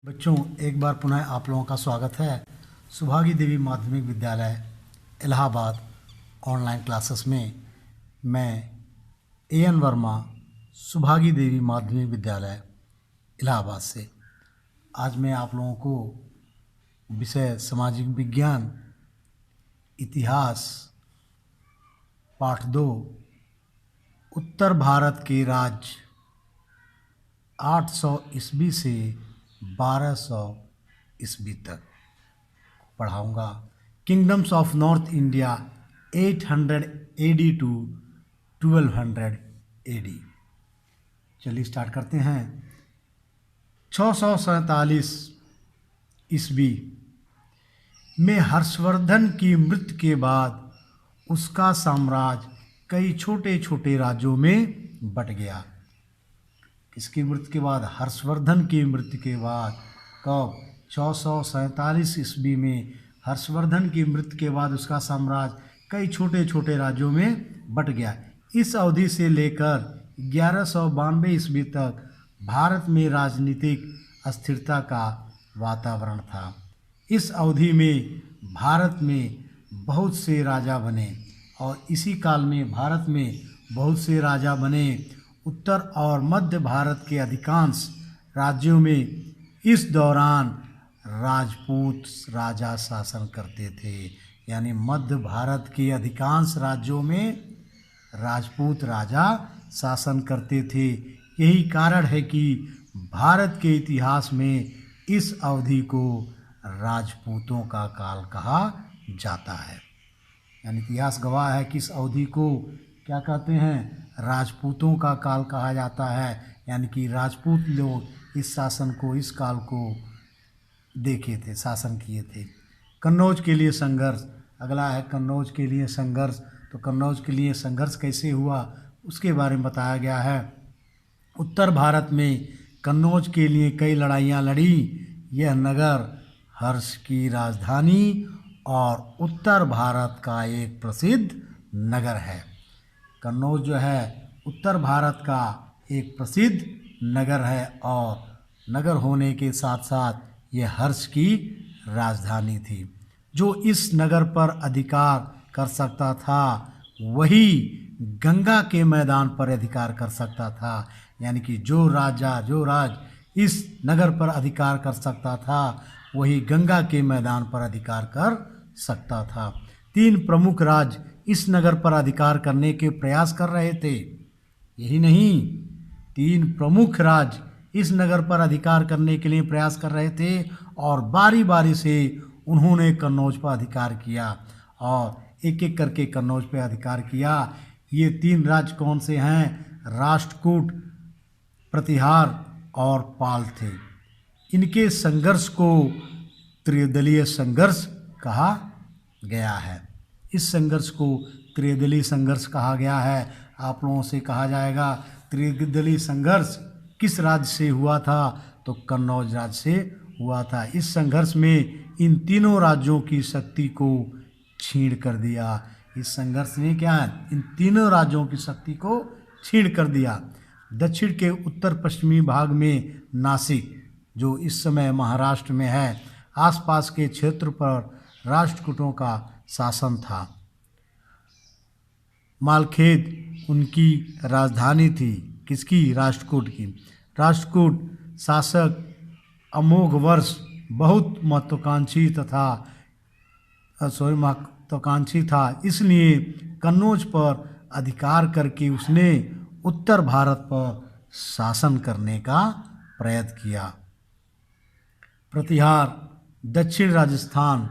बच्चों, एक बार पुनः आप लोगों का स्वागत है सुभागी देवी माध्यमिक विद्यालय इलाहाबाद ऑनलाइन क्लासेस में। मैं एएन वर्मा, सुभागी देवी माध्यमिक विद्यालय इलाहाबाद से। आज मैं आप लोगों को विषय सामाजिक विज्ञान इतिहास पाठ 2 उत्तर भारत के राज्य 800 ईस्वी से 1200 ईस्वी तक पढ़ाऊँगा। Kingdoms of north India 800 AD to 1200 AD। चलिए स्टार्ट करते हैं। 647 ईस्वी में हर्षवर्धन की मृत्यु के बाद उसका साम्राज्य कई छोटे छोटे राज्यों में बंट गया। इसकी मृत्यु के बाद, हर्षवर्धन की मृत्यु के बाद, कब? 647 ईस्वी में हर्षवर्धन की मृत्यु के बाद उसका साम्राज्य कई छोटे छोटे राज्यों में बंट गया। इस अवधि से लेकर 1192 ईस्वी तक भारत में राजनीतिक अस्थिरता का वातावरण था। इस अवधि में भारत में बहुत से राजा बने और इसी काल में भारत में बहुत से राजा बने। उत्तर और मध्य भारत के अधिकांश राज्यों में इस दौरान राजपूत राजा शासन करते थे। यानी मध्य भारत के अधिकांश राज्यों में राजपूत राजा शासन करते थे। यही कारण है कि भारत के इतिहास में इस अवधि को राजपूतों का काल कहा जाता है। यानी इतिहास गवाह है कि इस अवधि को क्या कहते हैं? राजपूतों का काल कहा जाता है। यानी कि राजपूत लोग इस शासन को, इस काल को देखे थे, शासन किए थे। कन्नौज के लिए संघर्ष। अगला है कन्नौज के लिए संघर्ष। तो कन्नौज के लिए संघर्ष कैसे हुआ उसके बारे में बताया गया है। उत्तर भारत में कन्नौज के लिए कई लड़ाइयाँ लड़ी। यह नगर हर्ष की राजधानी और उत्तर भारत का एक प्रसिद्ध नगर है। कन्नौज जो है उत्तर भारत का एक प्रसिद्ध नगर है और नगर होने के साथ साथ यह हर्ष की राजधानी थी। जो इस नगर पर अधिकार कर सकता था वही गंगा के मैदान पर अधिकार कर सकता था। यानी कि जो राज इस नगर पर अधिकार कर सकता था वही गंगा के मैदान पर अधिकार कर सकता था। 3 प्रमुख राज्य इस नगर पर अधिकार करने के प्रयास कर रहे थे। यही नहीं, 3 प्रमुख राज्य इस नगर पर अधिकार करने के लिए प्रयास कर रहे थे और बारी बारी से उन्होंने कन्नौज पर अधिकार किया और एक एक करके कन्नौज पर अधिकार किया। ये 3 राज्य कौन से हैं? राष्ट्रकूट, प्रतिहार और पाल थे। इनके संघर्ष को त्रिदलीय संघर्ष कहा गया है। इस संघर्ष को त्रिदलीय संघर्ष कहा गया है। आप लोगों से कहा जाएगा त्रिदलीय संघर्ष किस राज्य से हुआ था? तो कन्नौज राज्य से हुआ था। इस संघर्ष में इन तीनों राज्यों की शक्ति को छीन कर दिया। इस संघर्ष ने क्या है? इन तीनों राज्यों की शक्ति को छीन कर दिया। दक्षिण के उत्तर पश्चिमी भाग में नासिक, जो इस समय महाराष्ट्र में है, आसपास के क्षेत्र पर राष्ट्रकूटों का शासन था। मालखेद उनकी राजधानी थी। किसकी? राष्ट्रकूट की। राष्ट्रकूट शासक अमोघ वर्ष बहुत महत्वाकांक्षी था। इसलिए कन्नौज पर अधिकार करके उसने उत्तर भारत पर शासन करने का प्रयत्न किया। प्रतिहार दक्षिण राजस्थान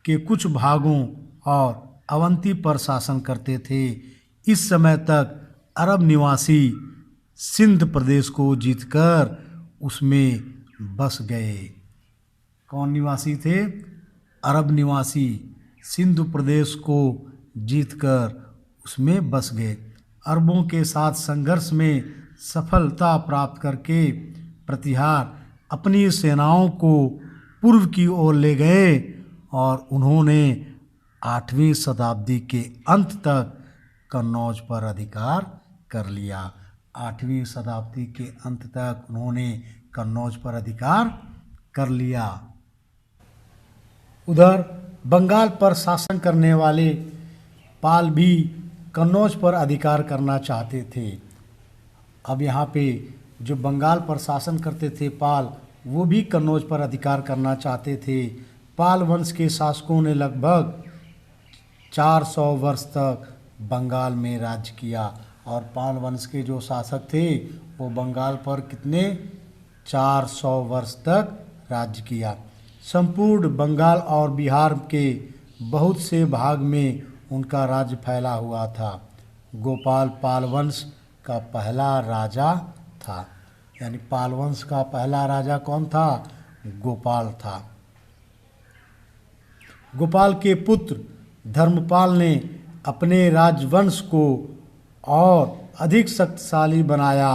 के कुछ भागों और अवंती पर शासन करते थे। इस समय तक अरब निवासी सिंध प्रदेश को जीतकर उसमें बस गए। कौन निवासी थे? अरब निवासी सिंध प्रदेश को जीतकर उसमें बस गए। अरबों के साथ संघर्ष में सफलता प्राप्त करके प्रतिहार अपनी सेनाओं को पूर्व की ओर ले गए और उन्होंने 8वीं शताब्दी के अंत तक कन्नौज पर अधिकार कर लिया। 8वीं शताब्दी के अंत तक उन्होंने कन्नौज पर अधिकार कर लिया। उधर बंगाल पर शासन करने वाले पाल भी कन्नौज पर अधिकार करना चाहते थे। अब यहाँ पे जो बंगाल पर शासन करते थे पाल, वो भी कन्नौज पर अधिकार करना चाहते थे। पाल वंश के शासकों ने लगभग 400 वर्ष तक बंगाल में राज्य किया और पाल वंश के जो शासक थे वो बंगाल पर कितने 400 वर्ष तक राज्य किया। संपूर्ण बंगाल और बिहार के बहुत से भाग में उनका राज्य फैला हुआ था। गोपाल पाल वंश का पहला राजा था। यानी पाल वंश का पहला राजा कौन था? गोपाल था। गोपाल के पुत्र धर्मपाल ने अपने राजवंश को और अधिक शक्तिशाली बनाया।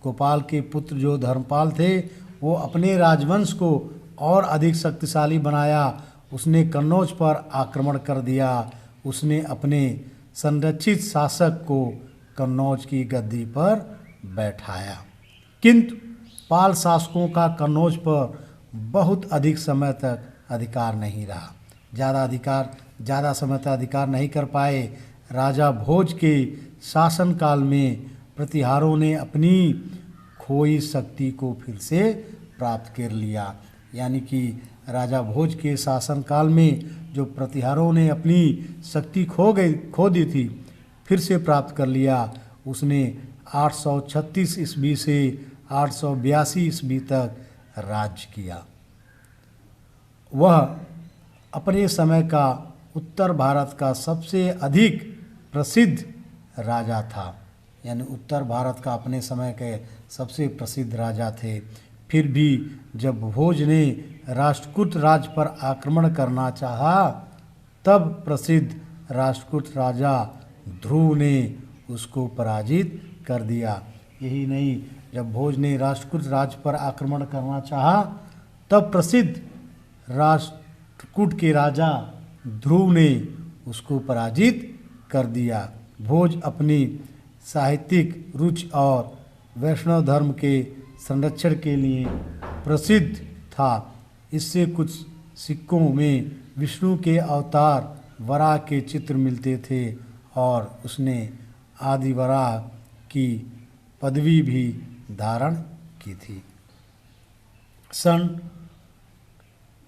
गोपाल के पुत्र जो धर्मपाल थे वो अपने राजवंश को और अधिक शक्तिशाली बनाया। उसने कन्नौज पर आक्रमण कर दिया। उसने अपने संरक्षित शासक को कन्नौज की गद्दी पर बैठाया। किंतु पाल शासकों का कन्नौज पर बहुत अधिक समय तक अधिकार नहीं रहा। ज़्यादा समय तक अधिकार नहीं कर पाए। राजा भोज के शासनकाल में प्रतिहारों ने अपनी खोई शक्ति को फिर से प्राप्त कर लिया। यानी कि राजा भोज के शासनकाल में जो प्रतिहारों ने अपनी शक्ति खो दी थी, फिर से प्राप्त कर लिया। उसने 836 ईस्वी से 882 ईस्वी तक राज्य किया। वह अपने समय का उत्तर भारत का सबसे अधिक प्रसिद्ध राजा था। यानी उत्तर भारत का अपने समय के सबसे प्रसिद्ध राजा थे। फिर भी जब भोज ने राष्ट्रकूट राज्य पर आक्रमण करना चाहा, तब प्रसिद्ध राष्ट्रकूट राजा ध्रुव ने उसको पराजित कर दिया। यही नहीं, जब भोज ने राष्ट्रकूट राज्य पर आक्रमण करना चाहा, तब प्रसिद्ध राष्ट्रकूट के राजा ध्रुव ने उसको पराजित कर दिया। भोज अपनी साहित्यिक रुचि और वैष्णव धर्म के संरक्षण के लिए प्रसिद्ध था। इससे कुछ सिक्कों में विष्णु के अवतार वराह के चित्र मिलते थे और उसने आदि वराह की पदवी भी धारण की थी। सन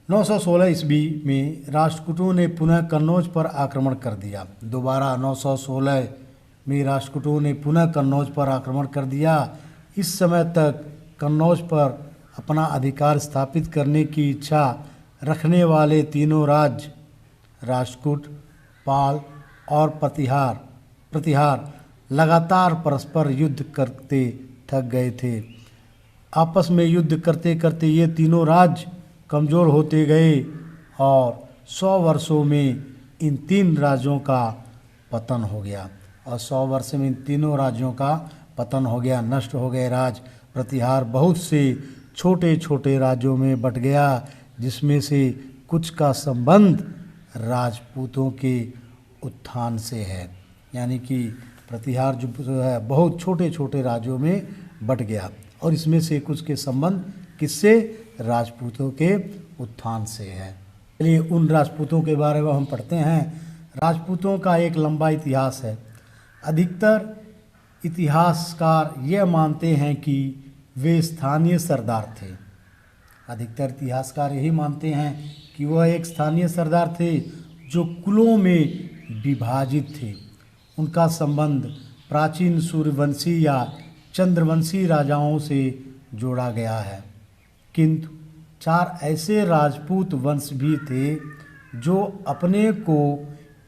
916 ईस्वी में राष्ट्रकूटों ने पुनः कन्नौज पर आक्रमण कर दिया। दोबारा 916 में राष्ट्रकूटों ने पुनः कन्नौज पर आक्रमण कर दिया। इस समय तक कन्नौज पर अपना अधिकार स्थापित करने की इच्छा रखने वाले तीनों राज्य राष्ट्रकूट, पाल और प्रतिहार लगातार परस्पर युद्ध करते थक गए थे। आपस में युद्ध करते करते ये तीनों राज्य कमज़ोर होते गए और 100 वर्षों में इन तीन राज्यों का पतन हो गया। और 100 वर्ष में इन तीनों राज्यों का पतन हो गया, नष्ट हो गए राज्य। प्रतिहार बहुत से छोटे छोटे राज्यों में बट गया, जिसमें से कुछ का संबंध राजपूतों के उत्थान से है। यानी कि प्रतिहार जो है बहुत छोटे छोटे राज्यों में बट गया और इसमें से कुछ के संबंध किससे? राजपूतों के उत्थान से है। चलिए उन राजपूतों के बारे में हम पढ़ते हैं। राजपूतों का एक लंबा इतिहास है। अधिकतर इतिहासकार यह मानते हैं कि वे स्थानीय सरदार थे। अधिकतर इतिहासकार यही मानते हैं कि वह एक स्थानीय सरदार थे जो कुलों में विभाजित थे। उनका संबंध प्राचीन सूर्यवंशी या चंद्रवंशी राजाओं से जोड़ा गया है। किंतु 4 ऐसे राजपूत वंश भी थे जो अपने को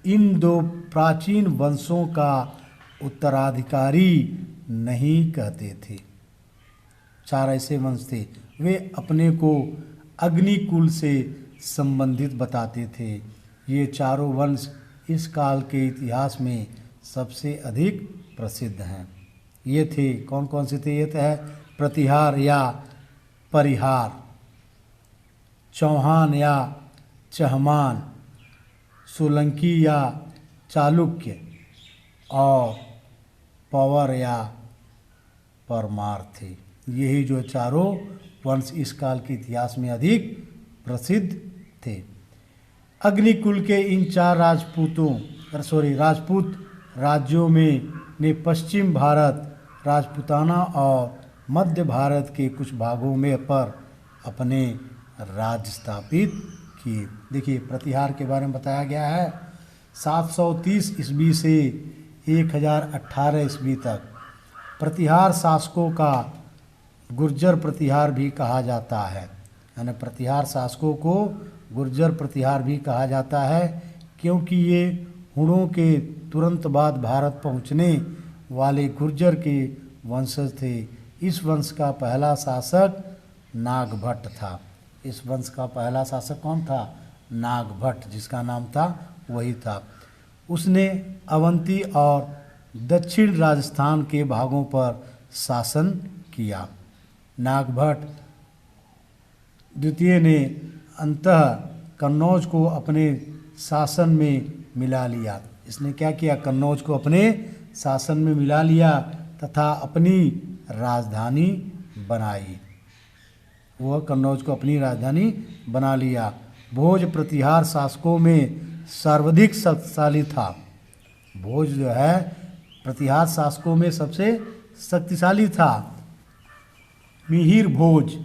इन 2 प्राचीन वंशों का उत्तराधिकारी नहीं कहते थे। 4 ऐसे वंश थे, वे अपने को अग्निकुल से संबंधित बताते थे। ये चारों वंश इस काल के इतिहास में सबसे अधिक प्रसिद्ध हैं। ये थे कौन कौन से थे? ये थे प्रतिहार या परिहार, चौहान या चहमान, सोलंकी या चालुक्य और पवर या परमार थे। यही जो चारों वंश इस काल के इतिहास में अधिक प्रसिद्ध थे। अग्निकुल के इन 4 राजपूत राज्यों में ने पश्चिम भारत, राजपूताना और मध्य भारत के कुछ भागों में पर अपने राज्य स्थापित किए। देखिए प्रतिहार के बारे में बताया गया है। 730 ईस्वी से 1018 ईस्वी तक प्रतिहार शासकों का गुर्जर प्रतिहार भी कहा जाता है। यानी प्रतिहार शासकों को गुर्जर प्रतिहार भी कहा जाता है, क्योंकि ये हुणों के तुरंत बाद भारत पहुंचने वाले गुर्जर के वंशज थे। इस वंश का पहला शासक नागभट्ट था। इस वंश का पहला शासक कौन था? नागभट्ट, जिसका नाम था वही था। उसने अवंती और दक्षिण राजस्थान के भागों पर शासन किया। नागभट्ट द्वितीय ने अंततः कन्नौज को अपने शासन में मिला लिया। इसने क्या किया? कन्नौज को अपने शासन में मिला लिया तथा अपनी राजधानी बनाई। वह कन्नौज को अपनी राजधानी बना लिया। भोज प्रतिहार शासकों में सर्वाधिक शक्तिशाली था। भोज जो है प्रतिहार शासकों में सबसे शक्तिशाली था। मिहिर भोज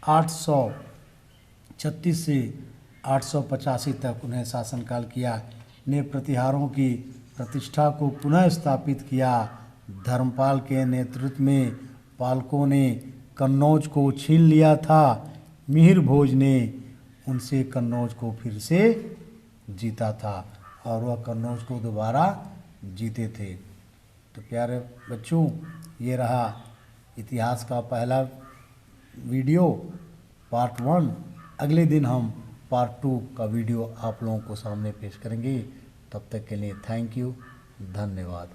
836 से 885 तक उन्हें शासनकाल किया। ने प्रतिहारों की प्रतिष्ठा को पुनः स्थापित किया। धर्मपाल के नेतृत्व में पालकों ने कन्नौज को छीन लिया था। मिहिर भोज ने उनसे कन्नौज को फिर से जीता था और वह कन्नौज को दोबारा जीते थे। तो प्यारे बच्चों, ये रहा इतिहास का पहला वीडियो पार्ट 1। अगले दिन हम पार्ट 2 का वीडियो आप लोगों को सामने पेश करेंगे। तब तक के लिए थैंक यू, धन्यवाद।